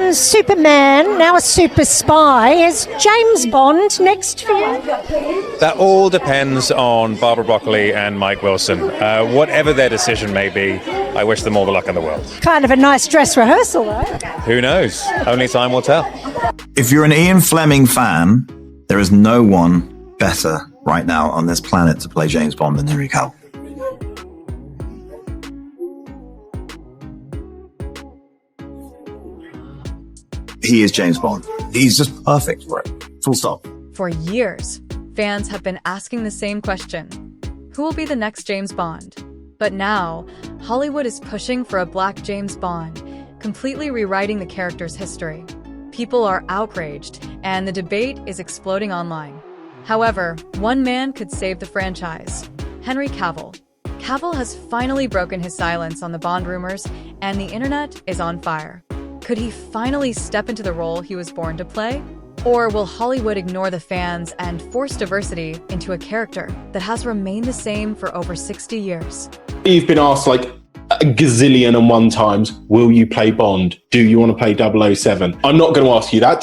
done Superman, now a super spy. Is James Bond next for you? That all depends on Barbara Broccoli and Mike Wilson. Whatever their decision may be, I wish them all the luck in the world. Kind of a nice dress rehearsal, though. Who knows? Only time will tell. If you're an Ian Fleming fan, there is no one better right now on this planet to play James Bond than Henry Cavill. He is James Bond. He's just perfect for it. Full stop. For years, fans have been asking the same question. Who will be the next James Bond? But now, Hollywood is pushing for a black James Bond, completely rewriting the character's history. People are outraged, and the debate is exploding online. However, one man could save the franchise: Henry Cavill. Cavill has finally broken his silence on the Bond rumors, and the internet is on fire. Could he finally step into the role he was born to play? Or will Hollywood ignore the fans and force diversity into a character that has remained the same for over 60 years? You've been asked like a gazillion and one times, will you play Bond? Do you want to play 007? I'm not going to ask you that.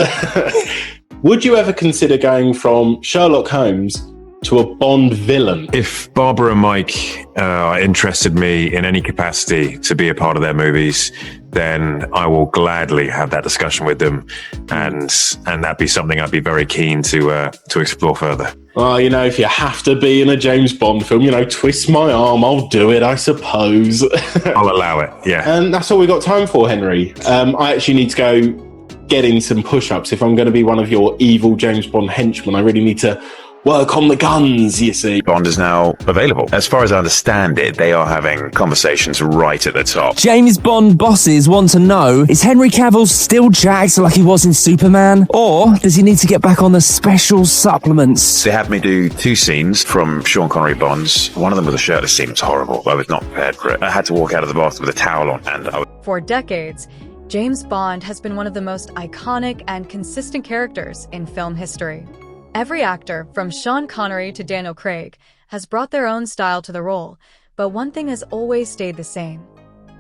Would you ever consider going from Sherlock Holmes to a Bond villain? If Barbara and Mike interested me in any capacity to be a part of their movies, then I will gladly have that discussion with them, and that'd be something I'd be very keen to explore further. Well, you know, if you have to be in a James Bond film, you know, twist my arm, I'll do it, I suppose. I'll allow it, yeah. And that's all we got time for, Henry. I actually need to go get in some push-ups. If I'm going to be one of your evil James Bond henchmen, I really need to work on the guns, you see. Bond is now available. As far as I understand it, they are having conversations right at the top. James Bond bosses want to know, is Henry Cavill still jacked like he was in Superman? Or does he need to get back on the special supplements? They had me do 2 scenes from Sean Connery Bonds. One of them with a shirtless scene was horrible. I was not prepared for it. I had to walk out of the bathroom with a towel on, and For decades, James Bond has been one of the most iconic and consistent characters in film history. Every actor, from Sean Connery to Daniel Craig, has brought their own style to the role, but one thing has always stayed the same.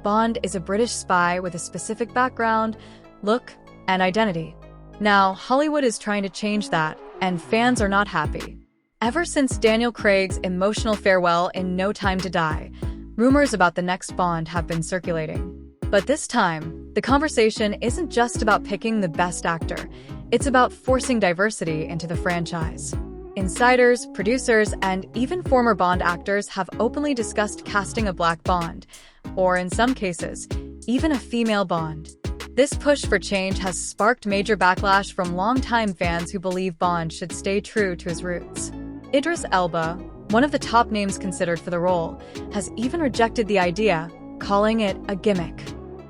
Bond is a British spy with a specific background, look, and identity. Now, Hollywood is trying to change that, and fans are not happy. Ever since Daniel Craig's emotional farewell in No Time to Die, rumors about the next Bond have been circulating. But this time, the conversation isn't just about picking the best actor. It's about forcing diversity into the franchise. Insiders, producers, and even former Bond actors have openly discussed casting a black Bond, or in some cases, even a female Bond. This push for change has sparked major backlash from longtime fans who believe Bond should stay true to his roots. Idris Elba, one of the top names considered for the role, has even rejected the idea, calling it a gimmick.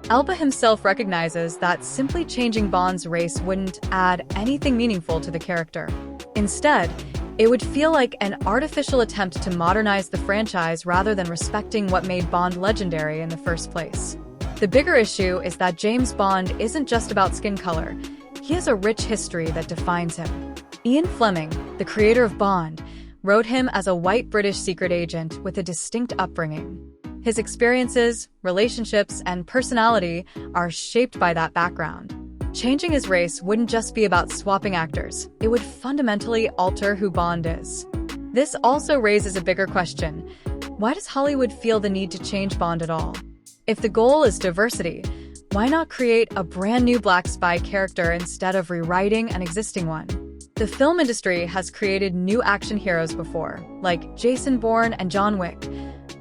Elba himself recognizes that simply changing Bond's race wouldn't add anything meaningful to the character. Instead, it would feel like an artificial attempt to modernize the franchise rather than respecting what made Bond legendary in the first place. The bigger issue is that James Bond isn't just about skin color. He has a rich history that defines him. Ian Fleming, the creator of Bond, wrote him as a white British secret agent with a distinct upbringing. His experiences, relationships, and personality are shaped by that background. Changing his race wouldn't just be about swapping actors, it would fundamentally alter who Bond is. This also raises a bigger question. Why does Hollywood feel the need to change Bond at all? If the goal is diversity, why not create a brand new black spy character instead of rewriting an existing one? The film industry has created new action heroes before, like Jason Bourne and John Wick.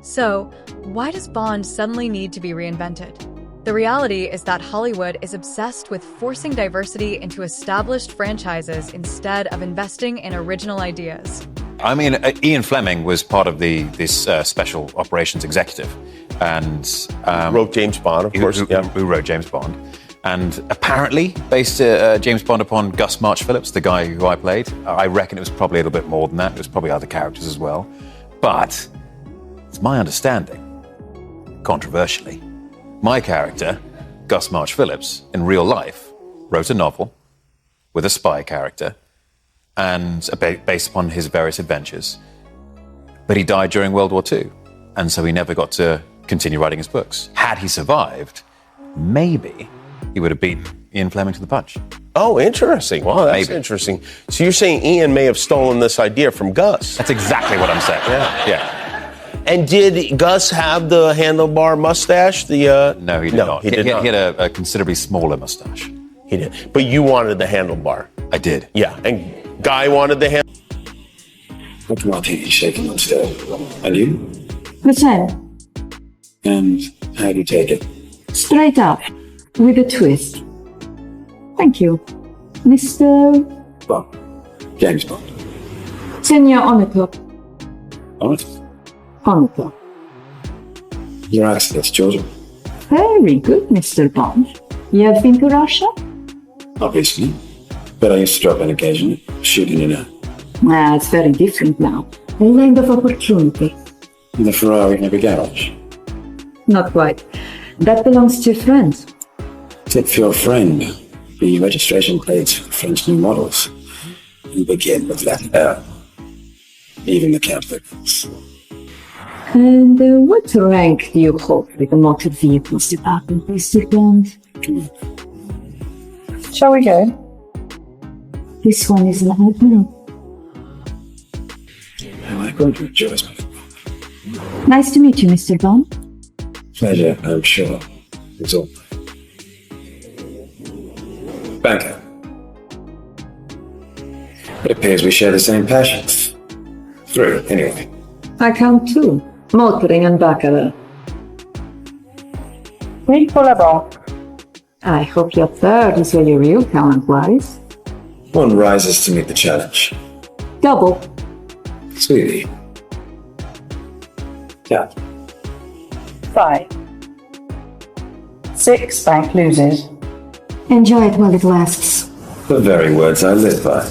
So, why does Bond suddenly need to be reinvented? The reality is that Hollywood is obsessed with forcing diversity into established franchises instead of investing in original ideas. I mean, Ian Fleming was part of this special operations executive, and wrote James Bond, of course. Who wrote James Bond, and apparently based James Bond upon Gus March Phillips, the guy who I played. I reckon it was probably a little bit more than that. It was probably other characters as well, but it's my understanding, controversially, my character, Gus March Phillips, in real life, wrote a novel with a spy character and based upon his various adventures. But he died during World War II, and so he never got to continue writing his books. Had he survived, maybe he would have beaten Ian Fleming to the punch. Oh, interesting. Wow, that's Maybe. interesting. So you're saying Ian may have stolen this idea from Gus? That's exactly what I'm saying. Yeah. And did Gus have the handlebar mustache? No, he did not. He did not. He had a considerably smaller mustache. He did. But you wanted the handlebar. I did. Yeah. And Guy wanted the hand. What Martin is shaking on still. And you? The same. And how do you take it? Straight up. With a twist. Thank you. Mr. Bond. James Bond. Senior on the top. What? On the top. Your accent's chosen. Very good, Mr. Bond. You have been to Russia? Obviously. But I used to drop in occasionally, shooting in a It's very different now. A land of opportunity. in the Ferrari in a garage. Not quite. That belongs to your friends. Tip for your friend. The registration plates for French new models. And begin with that L. Even the Catholics. And what rank do you hold with the motor vehicles department, Mr. Bond? Shall we go? This one is an admiral. Am I going to rejoice, my Nice to meet you, Mr. Bond. pleasure, I'm sure. It's all. Banker. It appears we share the same passions. 3, anyway. I count 2. Motoring and baccarat. Oui, collabore. I hope your third is where your real talent lies. One rises to meet the challenge. Double. Sweetie. Yeah. 5. 6, bank loses. Enjoy it while it lasts. The very words I live by.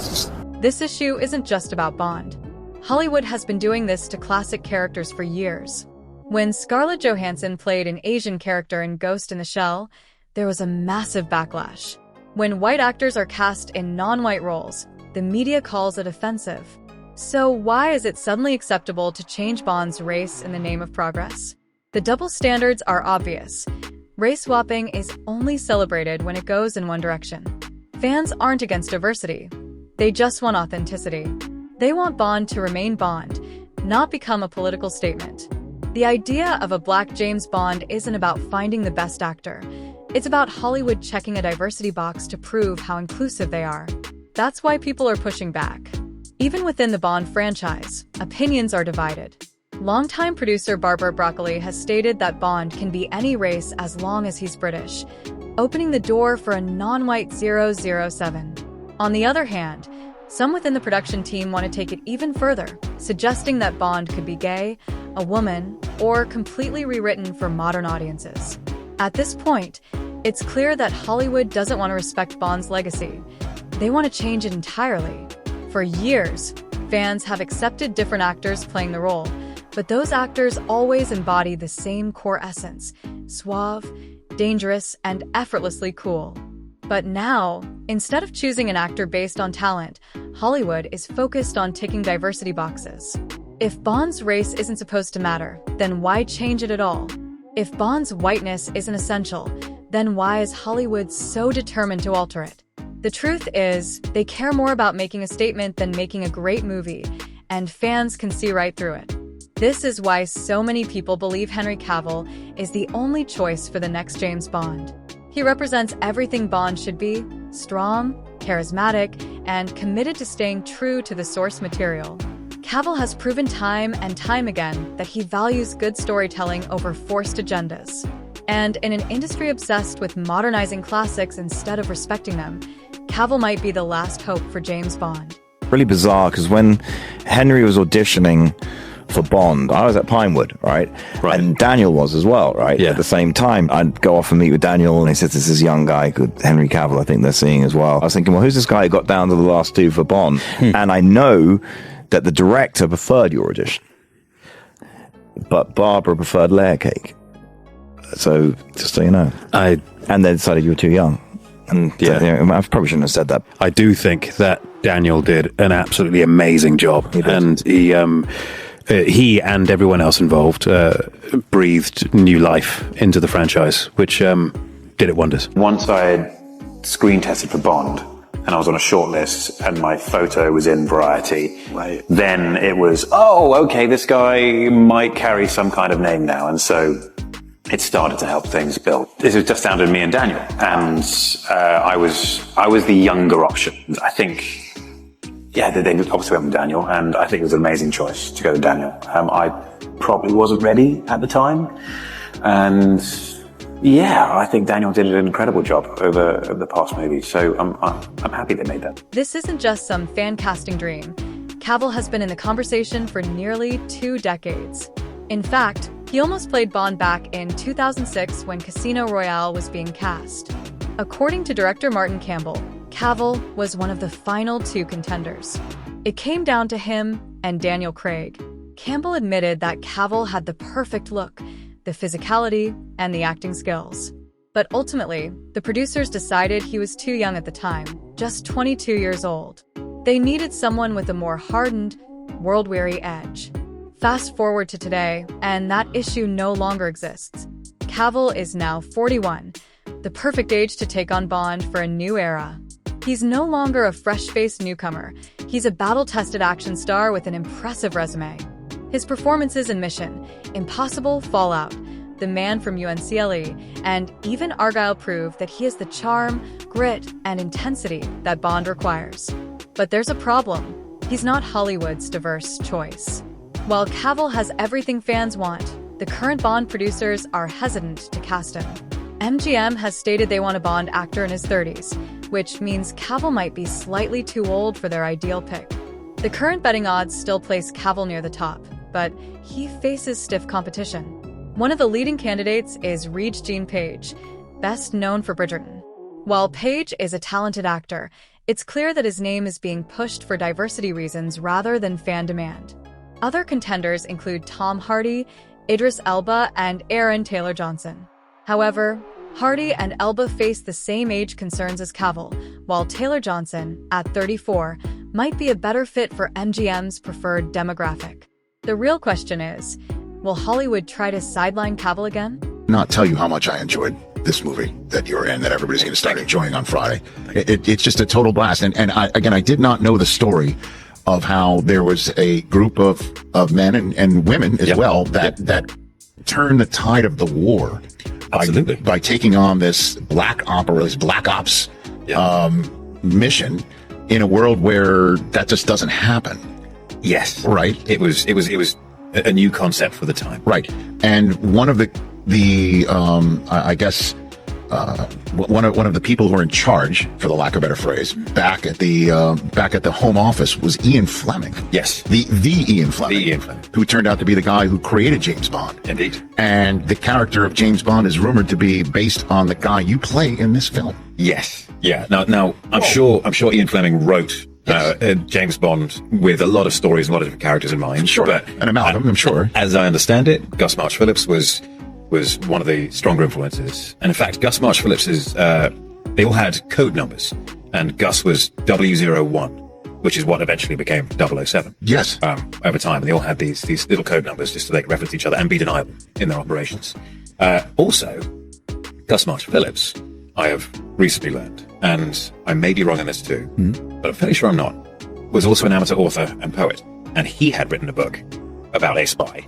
This issue isn't just about Bond. Hollywood has been doing this to classic characters for years. When Scarlett Johansson played an Asian character in Ghost in the Shell, there was a massive backlash. When white actors are cast in non-white roles, the media calls it offensive. So why is it suddenly acceptable to change Bond's race in the name of progress? The double standards are obvious. Race swapping is only celebrated when it goes in one direction. Fans aren't against diversity. They just want authenticity. They want Bond to remain Bond, not become a political statement. The idea of a black James Bond isn't about finding the best actor. It's about Hollywood checking a diversity box to prove how inclusive they are. That's why people are pushing back. Even within the Bond franchise, opinions are divided. Longtime producer Barbara Broccoli has stated that Bond can be any race as long as he's British, opening the door for a non-white 007. On the other hand, some within the production team want to take it even further, suggesting that Bond could be gay, a woman, or completely rewritten for modern audiences. At this point, it's clear that Hollywood doesn't want to respect Bond's legacy. They want to change it entirely. For years, fans have accepted different actors playing the role, but those actors always embody the same core essence: suave, dangerous, and effortlessly cool. But now, instead of choosing an actor based on talent, Hollywood is focused on ticking diversity boxes. If Bond's race isn't supposed to matter, then why change it at all? If Bond's whiteness isn't essential, then why is Hollywood so determined to alter it? The truth is, they care more about making a statement than making a great movie, and fans can see right through it. This is why so many people believe Henry Cavill is the only choice for the next James Bond. He represents everything Bond should be: strong, charismatic, and committed to staying true to the source material. Cavill has proven time and time again that he values good storytelling over forced agendas. And in an industry obsessed with modernizing classics instead of respecting them, Cavill might be the last hope for James Bond. Really bizarre, because when Henry was auditioning for Bond, I was at Pinewood, right? And Daniel was as well, right? Yeah. At the same time, I'd go off and meet with Daniel, and he said, "This is young guy called Henry Cavill, I think they're seeing as well." I was thinking, well, who's this guy who got down to the last 2 for Bond? And I know that the director preferred your audition, but Barbara preferred layer cake. So, just so you know. And they decided you were too young. And Yeah. I probably shouldn't have said that. I do think that Daniel did an absolutely amazing job, and he and everyone else involved breathed new life into the franchise, which did it wonders. Once I had screen tested for Bond, and I was on a short list, and my photo was in Variety, then it was, okay, this guy might carry some kind of name now. And so it started to help things build. This was just down to me and Daniel. And I was the younger option. I think, they obviously went with Daniel, and I think it was an amazing choice to go with Daniel. I probably wasn't ready at the time. And I think Daniel did an incredible job over the past movies. So I'm happy they made that. This isn't just some fan casting dream. Cavill has been in the conversation for nearly 2 decades. In fact, he almost played Bond back in 2006 when Casino Royale was being cast. According to director Martin Campbell, Cavill was one of the final 2 contenders. It came down to him and Daniel Craig. Campbell admitted that Cavill had the perfect look, the physicality, and the acting skills. But ultimately, the producers decided he was too young at the time, just 22 years old. They needed someone with a more hardened, world-weary edge. Fast forward to today, and that issue no longer exists. Cavill is now 41, the perfect age to take on Bond for a new era. He's no longer a fresh-faced newcomer. He's a battle-tested action star with an impressive resume. His performances in Mission, Impossible, Fallout, The Man from UNCLE, and even Argylle prove that he has the charm, grit, and intensity that Bond requires. But there's a problem. He's not Hollywood's diverse choice. While Cavill has everything fans want, the current Bond producers are hesitant to cast him. MGM has stated they want a Bond actor in his 30s, which means Cavill might be slightly too old for their ideal pick. The current betting odds still place Cavill near the top, but he faces stiff competition. One of the leading candidates is Regine Page, best known for Bridgerton. While Page is a talented actor, it's clear that his name is being pushed for diversity reasons rather than fan demand. Other contenders include Tom Hardy, Idris Elba, and Aaron Taylor-Johnson. However, Hardy and Elba face the same age concerns as Cavill, while Taylor-Johnson, at 34, might be a better fit for MGM's preferred demographic. The real question is, will Hollywood try to sideline Cavill again? Not tell you how much I enjoyed this movie that you're in, that everybody's going to start enjoying on Friday. It's just a total blast. And I did not know the story of how there was a group of men and women as well that turned the tide of the war by taking on this black ops mission in a world where that just doesn't happen. Yes. Right. It was a new concept for the time. Right. And one of the one of the people who were in charge, for the lack of a better phrase, back at the Home Office was Ian Fleming. Yes. The Ian Fleming. The Ian Fleming. Who turned out to be the guy who created James Bond. Indeed. And the character of James Bond is rumored to be based on the guy you play in this film. Yes. Yeah. Now I'm sure Ian Fleming wrote James Bond with a lot of stories and a lot of different characters in mind. Sure. But an amalgam, I'm sure. As I understand it, Gus March Phillips was one of the stronger influences. And in fact, Gus March Phillips they all had code numbers. And Gus was W01, which is what eventually became 007. Yes. Over time. And they all had these little code numbers just so they could reference each other and be deniable in their operations. Also, Gus March Phillips, I have recently learned, and I may be wrong on this too, but I'm fairly sure I'm not, was also an amateur author and poet. And he had written a book about a spy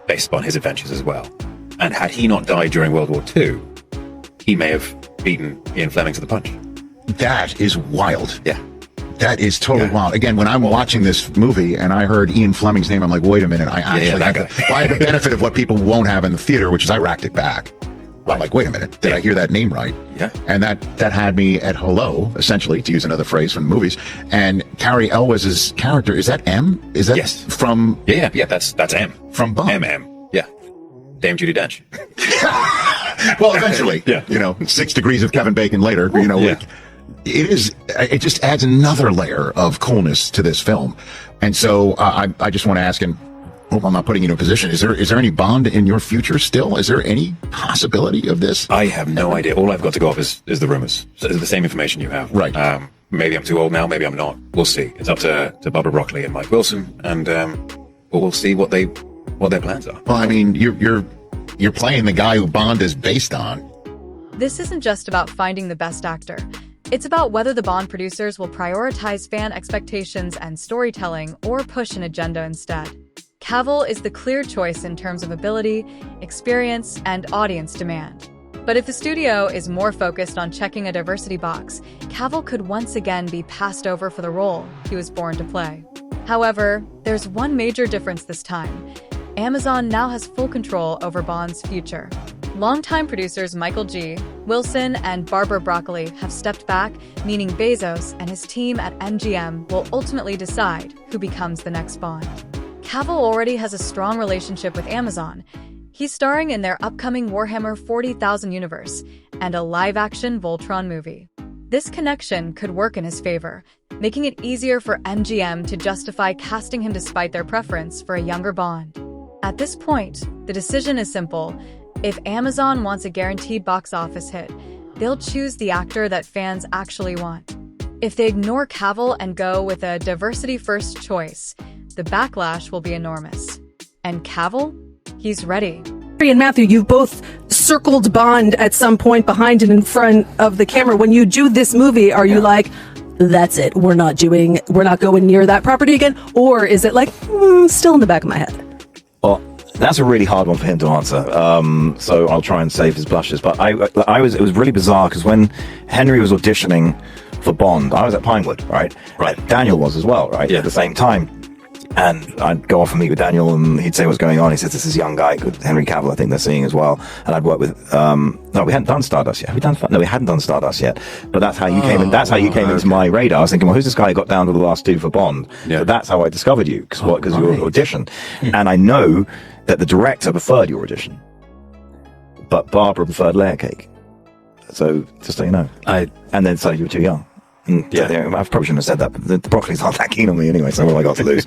based upon his adventures as well. And had he not died during World War II, he may have beaten Ian Fleming to the punch. That is wild. Yeah. That is totally wild. Again, when I'm watching this movie and I heard Ian Fleming's name, I'm like, wait a minute. I actually I had the benefit of what people won't have in the theater, which is I racked it back. I'm like, wait a minute, did I hear that name right? Yeah. And that had me at hello, essentially, to use another phrase from movies. And Carrie Elwes's character, is that M? Is that from... Yeah, that's M. From Bond. M. Yeah. Dame Judi Dench. Well, eventually, 6 degrees of Kevin Bacon later, it just adds another layer of coolness to this film. And so I just want to ask, and hope I'm not putting you in a position, is there any Bond in your future still? Is there any possibility of this? I have no idea. All I've got to go off is the rumors. So it's the same information you have. Right. Maybe I'm too old now, maybe I'm not. We'll see. It's up to Barbara Broccoli and Mike Wilson, and we'll see what their plans are. Well, I mean, you're playing the guy who Bond is based on. This isn't just about finding the best actor. It's about whether the Bond producers will prioritize fan expectations and storytelling or push an agenda instead. Cavill is the clear choice in terms of ability, experience, and audience demand. But if the studio is more focused on checking a diversity box, Cavill could once again be passed over for the role he was born to play. However, there's one major difference this time. Amazon now has full control over Bond's future. Longtime producers Michael G. Wilson and Barbara Broccoli have stepped back, meaning Bezos and his team at MGM will ultimately decide who becomes the next Bond. Cavill already has a strong relationship with Amazon. He's starring in their upcoming Warhammer 40,000 universe and a live-action Voltron movie. This connection could work in his favor, making it easier for MGM to justify casting him despite their preference for a younger Bond. At this point, the decision is simple. If Amazon wants a guaranteed box office hit, they'll choose the actor that fans actually want. If they ignore Cavill and go with a diversity-first choice, the backlash will be enormous. And Cavill? He's ready. Henry and Matthew, you've both circled Bond at some point behind and in front of the camera. When you do this movie, are you like, that's it, we're not going near that property again? Or is it like, still in the back of my head? Well, that's a really hard one for him to answer. So I'll try and save his blushes. But it was really bizarre because when Henry was auditioning for Bond, I was at Pinewood, right? Daniel was as well, right? Yeah. At the same time. And I'd go off and meet with Daniel, and he'd say what's going on. He says, this is a young guy, Henry Cavill, I think they're seeing as well. And I'd work with, no, we hadn't done Stardust yet. No, we hadn't done Stardust yet. But that's how you came in. That's how you came into my radar. I was thinking, well, who's this guy who got down to the last two for Bond? Yeah. So that's how I discovered you, because you were audition. And I know that the director preferred your audition, but Barbara preferred Layer Cake. So just so you know. And then so you were too young. Yeah, I probably shouldn't have said that, but the Broccoli's not that keen on me anyway, so what have I got to lose?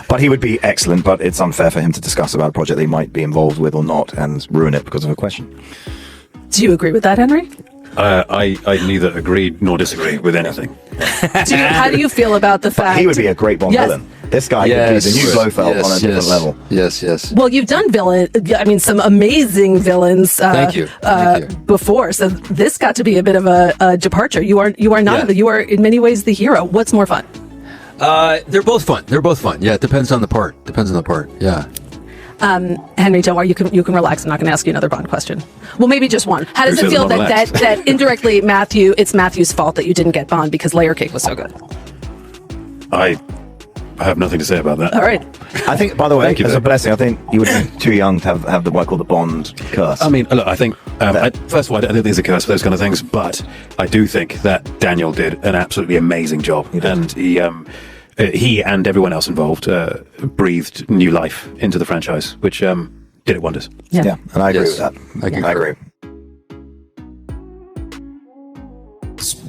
But he would be excellent, but it's unfair for him to discuss about a project they might be involved with or not and ruin it because of a question. Do you agree with that, Henry? I neither agree nor disagree with anything. How do you feel about the fact... He would be a great Bond villain. This guy could be the new Blofeld on a different level. Yes. Well, you've done some amazing villains Thank you. Before, so this got to be a bit of a departure. You are in many ways the hero. What's more fun? They're both fun. Yeah, it depends on the part. Yeah. Henry, don't worry, you can relax. I'm not going to ask you another Bond question. Well, maybe just one. How does it feel that indirectly, it's Matthew's fault that you didn't get Bond because Layer Cake was so good? I have nothing to say about that. All right. I think, by the way, as a blessing, I think you would be too young to have what I call the Bond curse. I mean, look, I think, first of all, I don't think there's a curse for those kind of things, but I do think that Daniel did an absolutely amazing job. And he and everyone else involved breathed new life into the franchise, which did it wonders. Yeah, and I agree with that. I agree.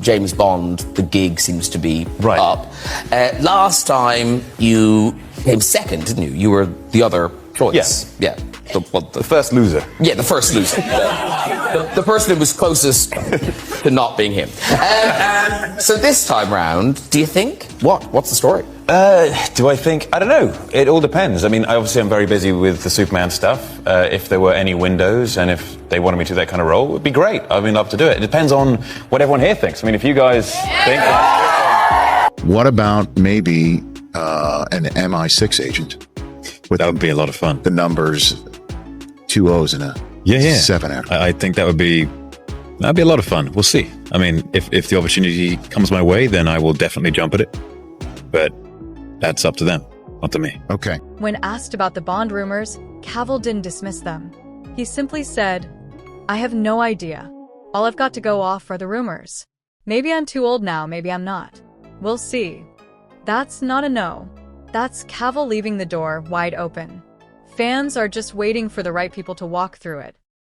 James Bond, the gig seems to be up. Last time you came second, didn't you? You were the other choice. Yes. Yeah. The first loser. Yeah, the first loser. The person who was closest to not being him. So this time round, do you think? What's the story? Do I think? I don't know. It all depends. I mean, obviously I'm very busy with the Superman stuff. If there were any windows and if they wanted me to do that kind of role, it would be great. I'd love to do it. It depends on what everyone here thinks. I mean, if you guys think... What about maybe an MI6 agent? That would be a lot of fun. The numbers, 2 O's and a 7 after. I think that'd be a lot of fun. We'll see. I mean, if the opportunity comes my way, then I will definitely jump at it. But that's up to them, not to me. Okay. When asked about the Bond rumors, Cavill didn't dismiss them. He simply said, I have no idea. All I've got to go off are the rumors. Maybe I'm too old now, maybe I'm not. We'll see. That's not a no. That's Cavill leaving the door wide open. Fans are just waiting for the right people to walk through it.